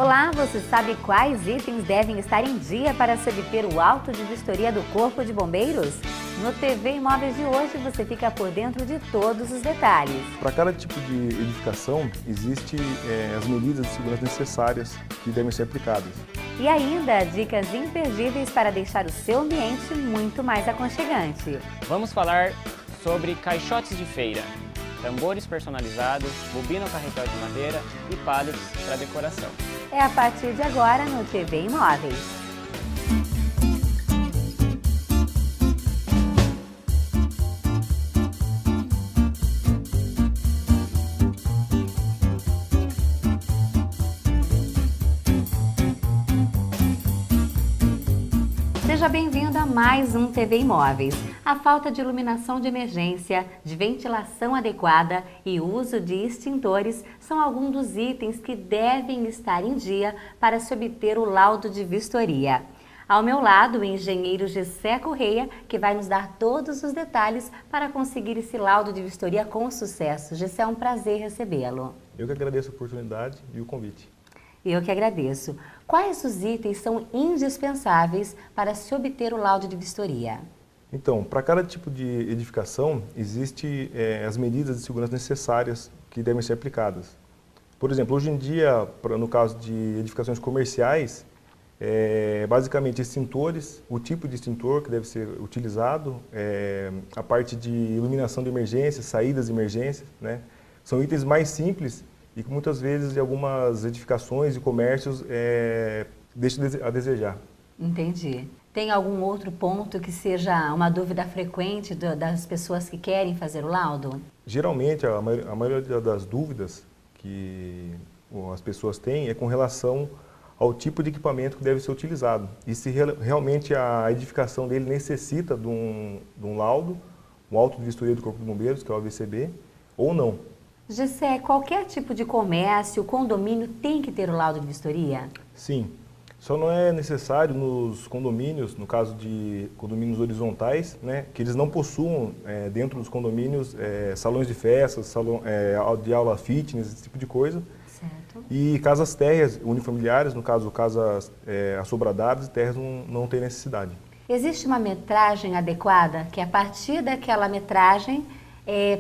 Olá, você sabe quais itens devem estar em dia para se obter o auto de vistoria do Corpo de Bombeiros? No TV Imóveis de hoje você fica por dentro de todos os detalhes. Para cada tipo de edificação, existem as medidas de segurança necessárias que devem ser aplicadas. E ainda, dicas imperdíveis para deixar o seu ambiente muito mais aconchegante. Vamos falar sobre caixotes de feira, tambores personalizados, bobina ou carretel de madeira e pallets para decoração. É a partir de agora no TV Imóveis. Seja bem-vindo a mais um TV Imóveis. A falta de iluminação de emergência, de ventilação adequada e uso de extintores são alguns dos itens que devem estar em dia para se obter o laudo de vistoria. Ao meu lado, o engenheiro Gessé Correia, que vai nos dar todos os detalhes para conseguir esse laudo de vistoria com sucesso. Gessé, é um prazer recebê-lo. Eu que agradeço a oportunidade e o convite. Eu que agradeço. Quais os itens são indispensáveis para se obter o laudo de vistoria? Então, para cada tipo de edificação, existem as medidas de segurança necessárias que devem ser aplicadas. Por exemplo, hoje em dia, no caso de edificações comerciais, basicamente extintores, o tipo de extintor que deve ser utilizado, a parte de iluminação de emergência, saídas de emergência, né? São itens mais simples e que muitas vezes em algumas edificações e comércios deixam a desejar. Entendi. Tem algum outro ponto que seja uma dúvida frequente das pessoas que querem fazer o laudo? Geralmente, a maioria das dúvidas que as pessoas têm é com relação ao tipo de equipamento que deve ser utilizado. E se realmente a edificação dele necessita de um laudo, um auto de vistoria do Corpo de Bombeiros, que é o AVCB, ou não. Gessé, qualquer tipo de comércio, condomínio tem que ter o laudo de vistoria? Sim. Só não é necessário nos condomínios, no caso de condomínios horizontais, né, que eles não possuam dentro dos condomínios salões de festas, salão de aula fitness, esse tipo de coisa. Certo. E casas térreas unifamiliares, no caso casas assobradadas e térreas não tem necessidade. Existe uma metragem adequada que a partir daquela metragem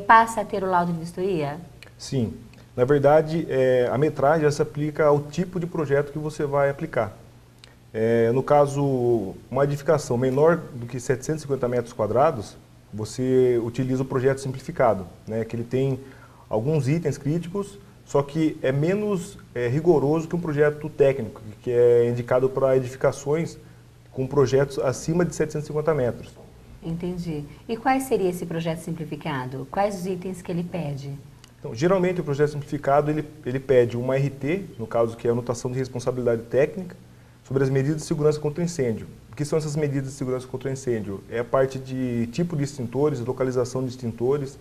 passa a ter o laudo de vistoria? Sim. Na verdade, a metragem se aplica ao tipo de projeto que você vai aplicar. No caso, uma edificação menor do que 750 metros quadrados, você utiliza o projeto simplificado, né, que ele tem alguns itens críticos, só que é menos rigoroso que um projeto técnico, que é indicado para edificações com projetos acima de 750 metros. Entendi. E qual seria esse projeto simplificado? Quais os itens que ele pede? Então, geralmente o projeto simplificado ele pede uma RT, no caso que é a anotação de responsabilidade técnica, sobre as medidas de segurança contra incêndio. O que são essas medidas de segurança contra incêndio? É a parte de tipo de extintores, localização de extintores,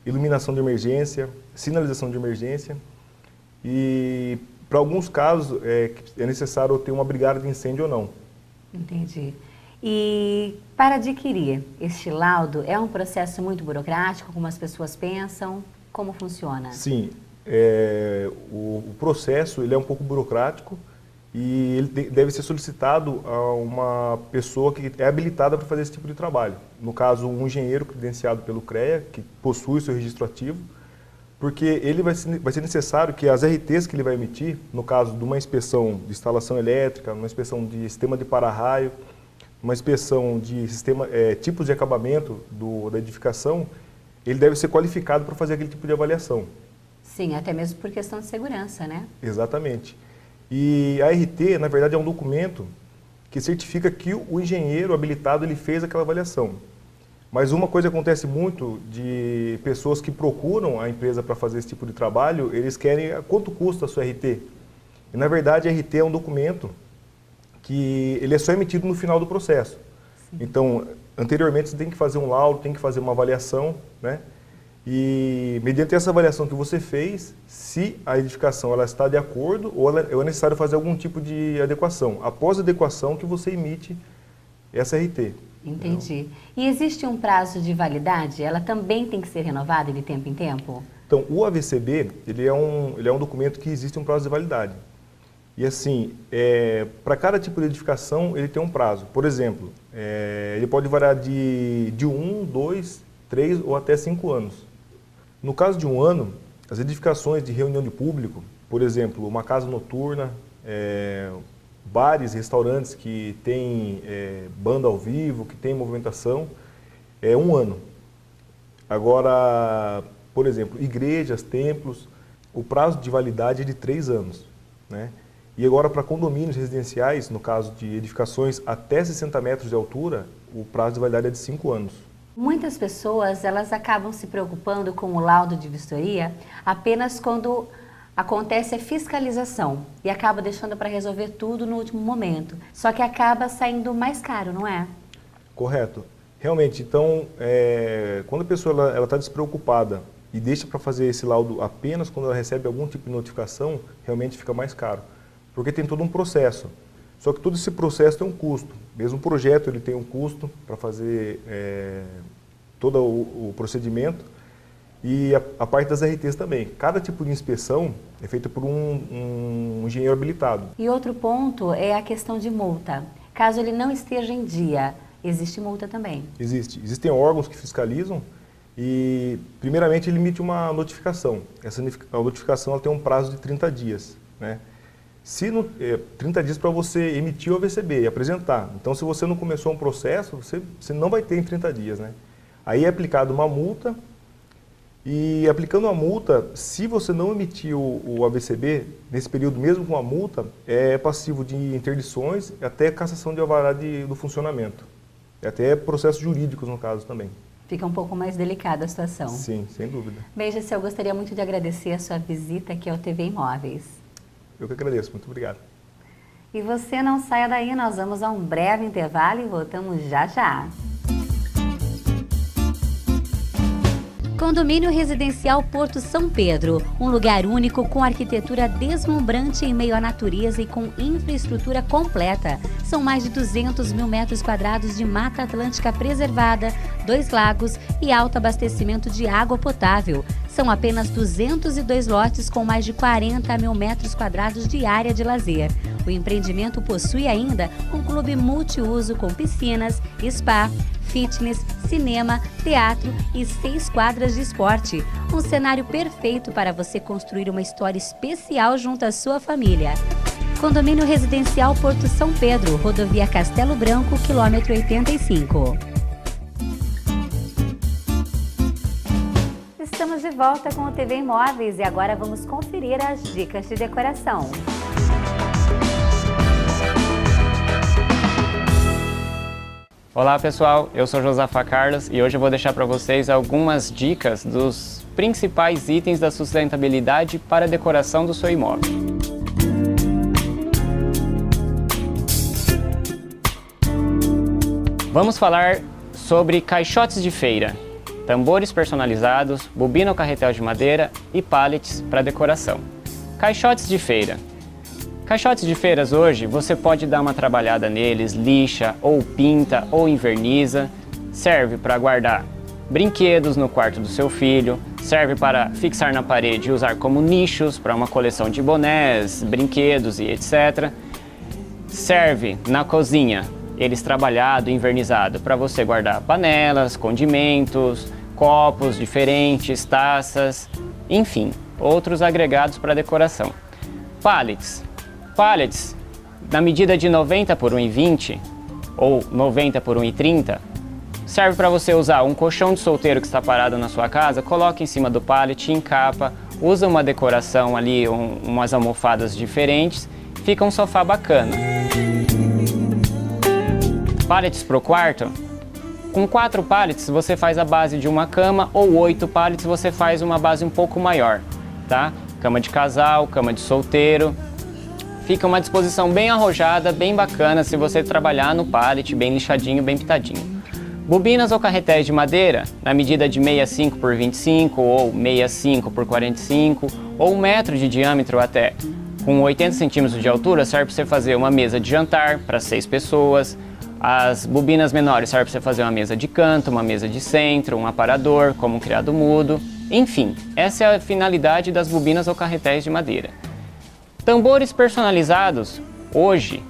iluminação de emergência, sinalização de emergência. E para alguns casos é necessário ter uma brigada de incêndio ou não. Entendi. E para adquirir este laudo, é um processo muito burocrático, como as pessoas pensam? Como funciona? Sim, o processo ele é um pouco burocrático e ele deve ser solicitado a uma pessoa que é habilitada para fazer esse tipo de trabalho. No caso, um engenheiro credenciado pelo CREA, que possui o seu registro ativo, porque ele vai ser necessário que as RTs que ele vai emitir, no caso de uma inspeção de instalação elétrica, uma inspeção de sistema de para-raio, uma inspeção de tipos de acabamento da edificação, ele deve ser qualificado para fazer aquele tipo de avaliação. Sim, até mesmo por questão de segurança, né? Exatamente. E a RT, na verdade, é um documento que certifica que o engenheiro habilitado ele fez aquela avaliação. Mas uma coisa que acontece muito de pessoas que procuram a empresa para fazer esse tipo de trabalho, eles querem quanto custa a sua RT. E, na verdade, a RT é um documento que ele é só emitido no final do processo. Sim. Então, anteriormente você tem que fazer um laudo, tem que fazer uma avaliação, né? E mediante essa avaliação que você fez, se a edificação ela está de acordo ou é necessário fazer algum tipo de adequação. Após a adequação que você emite essa RT. Entendi. E existe um prazo de validade? Ela também tem que ser renovada de tempo em tempo? Então, o AVCB, ele é um documento que existe um prazo de validade. E assim, para cada tipo de edificação ele tem um prazo. Por exemplo, ele pode variar de 1, 2, 3 ou até 5 anos. No caso de 1 ano, as edificações de reunião de público, por exemplo, uma casa noturna, bares, restaurantes que tem banda ao vivo, que tem movimentação, é 1 ano. Agora, por exemplo, igrejas, templos, o prazo de validade é de 3 anos, né? E agora, para condomínios residenciais, no caso de edificações até 60 metros de altura, o prazo de validade é de 5 anos. Muitas pessoas, elas acabam se preocupando com o laudo de vistoria apenas quando acontece a fiscalização e acaba deixando para resolver tudo no último momento. Só que acaba saindo mais caro, não é? Correto. Realmente, então, quando a pessoa está despreocupada e deixa para fazer esse laudo apenas quando ela recebe algum tipo de notificação, realmente fica mais caro. Porque tem todo um processo. Só que todo esse processo tem um custo. Mesmo o projeto ele tem um custo para fazer todo o procedimento. E a parte das RTs também. Cada tipo de inspeção é feita por um engenheiro habilitado. E outro ponto é a questão de multa. Caso ele não esteja em dia, existe multa também? Existem órgãos que fiscalizam e, primeiramente, ele emite uma notificação. A notificação ela tem um prazo de 30 dias, né? 30 dias para você emitir o AVCB e apresentar. Então, se você não começou um processo, você não vai ter em 30 dias, né? Aí é aplicada uma multa e, aplicando a multa, se você não emitir o AVCB, nesse período mesmo com a multa, é passivo de interdições e até cassação de alvará do funcionamento. E até processos jurídicos, no caso, também. Fica um pouco mais delicada a situação. Sim, sem dúvida. Bem, Gessé, eu gostaria muito de agradecer a sua visita aqui ao TV Imóveis. Eu que agradeço, muito obrigado. E você não saia daí, nós vamos a um breve intervalo e voltamos já já. Condomínio Residencial Porto São Pedro, um lugar único com arquitetura deslumbrante em meio à natureza e com infraestrutura completa. São mais de 200 mil metros quadrados de Mata Atlântica preservada, 2 lagos e alto abastecimento de água potável. São apenas 202 lotes com mais de 40 mil metros quadrados de área de lazer. O empreendimento possui ainda um clube multiuso com piscinas, spa, fitness, cinema, teatro e 6 quadras de esporte. Um cenário perfeito para você construir uma história especial junto à sua família. Condomínio Residencial Porto São Pedro, Rodovia Castelo Branco, quilômetro 85. Estamos de volta com o TV Imóveis e agora vamos conferir as dicas de decoração. Olá pessoal, eu sou Josafa Carlos e hoje eu vou deixar para vocês algumas dicas dos principais itens da sustentabilidade para a decoração do seu imóvel. Vamos falar sobre caixotes de feira, tambores personalizados, bobina ou carretel de madeira e pallets para decoração. Caixotes de feira. Caixotes de feiras hoje, você pode dar uma trabalhada neles, lixa, ou pinta, ou inverniza. Serve para guardar brinquedos no quarto do seu filho, serve para fixar na parede e usar como nichos para uma coleção de bonés, brinquedos e etc. Serve na cozinha, eles trabalhado e invernizado, para você guardar panelas, condimentos, copos diferentes, taças, enfim, outros agregados para decoração. Pallets. Pallets, na medida de 90 por 1,20 ou 90 por 1,30, serve para você usar um colchão de solteiro que está parado na sua casa, coloca em cima do pallet, encapa, usa uma decoração ali, umas almofadas diferentes, fica um sofá bacana. Pallets para o quarto. Com 4 pallets você faz a base de uma cama ou 8 pallets você faz uma base um pouco maior, tá? Cama de casal, cama de solteiro. Fica uma disposição bem arrojada, bem bacana se você trabalhar no pallet, bem lixadinho, bem pitadinho. Bobinas ou carretéis de madeira, na medida de 65 por 25 ou 65 por 45 ou 1 metro de diâmetro até. Com 80 centímetros de altura serve para você fazer uma mesa de jantar para 6 pessoas. As bobinas menores servem para você fazer uma mesa de canto, uma mesa de centro, um aparador, como um criado mudo. Enfim, essa é a finalidade das bobinas ou carretéis de madeira. Tambores personalizados, hoje,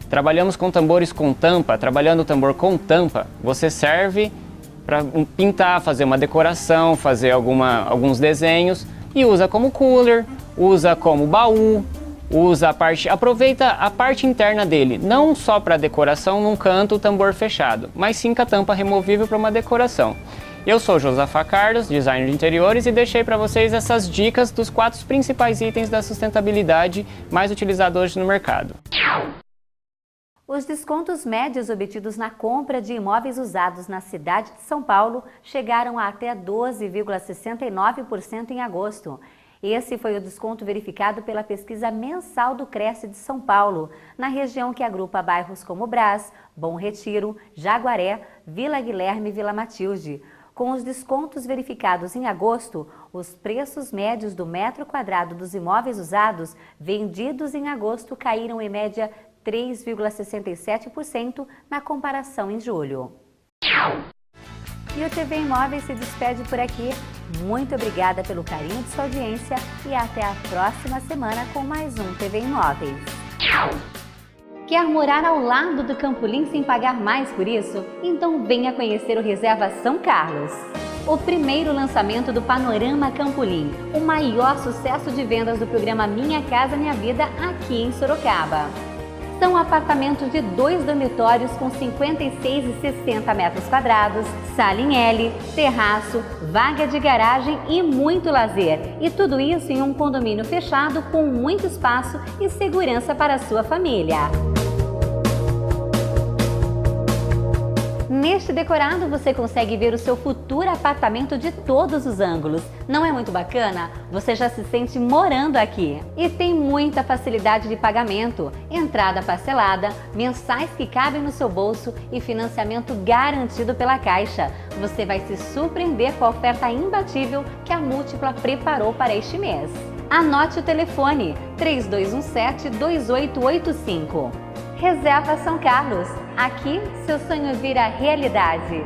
trabalhamos com tambores com tampa. Trabalhando o tambor com tampa, você serve para pintar, fazer uma decoração, fazer alguns desenhos e usa como cooler, usa como baú, aproveita a parte interna dele, não só para decoração num canto, o tambor fechado, mas sim com a tampa removível para uma decoração. Eu sou Josafá Carlos, designer de interiores, e deixei para vocês essas dicas dos 4 principais itens da sustentabilidade mais utilizados hoje no mercado. Os descontos médios obtidos na compra de imóveis usados na cidade de São Paulo chegaram a até 12,69% em agosto. Esse foi o desconto verificado pela pesquisa mensal do Cresce de São Paulo, na região que agrupa bairros como Brás, Bom Retiro, Jaguaré, Vila Guilherme e Vila Matilde. Com os descontos verificados em agosto, os preços médios do metro quadrado dos imóveis usados vendidos em agosto caíram em média 3,67% na comparação em julho. E o TV Imóveis se despede por aqui. Muito obrigada pelo carinho de sua audiência e até a próxima semana com mais um TV Imóveis. Quer morar ao lado do Campolim sem pagar mais por isso? Então venha conhecer o Reserva São Carlos. O primeiro lançamento do Panorama Campolim, o maior sucesso de vendas do programa Minha Casa Minha Vida aqui em Sorocaba. São apartamentos de 2 dormitórios com 56 e 60 metros quadrados, sala em L, terraço, vaga de garagem e muito lazer. E tudo isso em um condomínio fechado com muito espaço e segurança para a sua família. Neste decorado você consegue ver o seu futuro apartamento de todos os ângulos. Não é muito bacana? Você já se sente morando aqui. E tem muita facilidade de pagamento, entrada parcelada, mensais que cabem no seu bolso e financiamento garantido pela Caixa. Você vai se surpreender com a oferta imbatível que a Múltipla preparou para este mês. Anote o telefone 3217-2885. Reserva São Carlos. Aqui, seu sonho vira realidade.